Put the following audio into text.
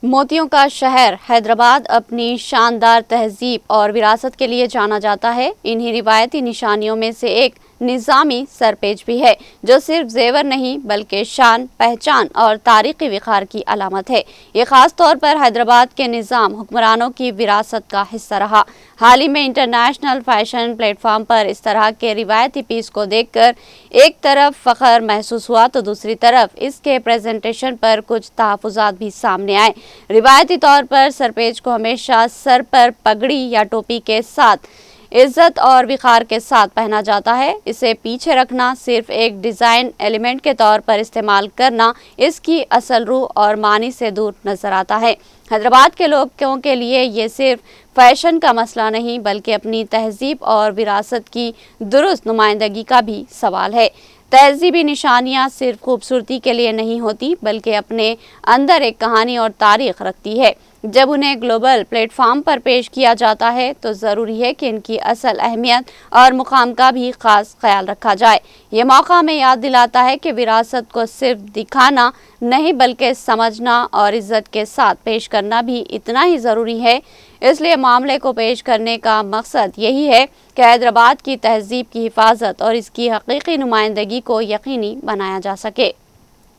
موتیوں کا شہر حیدرآباد اپنی شاندار تہذیب اور وراثت کے لیے جانا جاتا ہے۔ انہی روایتی نشانیوں میں سے ایک نظامی سرپیج بھی ہے، جو صرف زیور نہیں بلکہ شان، پہچان اور تاریخی وقار کی علامت ہے۔ یہ خاص طور پر حیدرآباد کے نظام حکمرانوں کی وراثت کا حصہ رہا۔ حال ہی میں انٹرنیشنل فیشن پلیٹ فارم پر اس طرح کے روایتی پیس کو دیکھ کر ایک طرف فخر محسوس ہوا تو دوسری طرف اس کے پریزنٹیشن پر کچھ تحفظات بھی سامنے آئے۔ روایتی طور پر سرپیج کو ہمیشہ سر پر پگڑی یا ٹوپی کے ساتھ عزت اور وقار کے ساتھ پہنا جاتا ہے۔ اسے پیچھے رکھنا، صرف ایک ڈیزائن ایلیمنٹ کے طور پر استعمال کرنا اس کی اصل روح اور معنی سے دور نظر آتا ہے۔ حیدرآباد کے لوگوں کے لیے یہ صرف فیشن کا مسئلہ نہیں بلکہ اپنی تہذیب اور وراثت کی درست نمائندگی کا بھی سوال ہے۔ تہذیبی نشانیاں صرف خوبصورتی کے لیے نہیں ہوتی بلکہ اپنے اندر ایک کہانی اور تاریخ رکھتی ہے۔ جب انہیں گلوبل پلیٹ فارم پر پیش کیا جاتا ہے تو ضروری ہے کہ ان کی اصل اہمیت اور مقام کا بھی خاص خیال رکھا جائے۔ یہ موقع ہمیں یاد دلاتا ہے کہ وراثت کو صرف دکھانا نہیں بلکہ سمجھنا اور عزت کے ساتھ پیش کرنا بھی اتنا ہی ضروری ہے۔ اس لیے معاملے کو پیش کرنے کا مقصد یہی ہے کہ حیدرآباد کی تہذیب کی حفاظت اور اس کی حقیقی نمائندگی کو یقینی بنایا جا سکے۔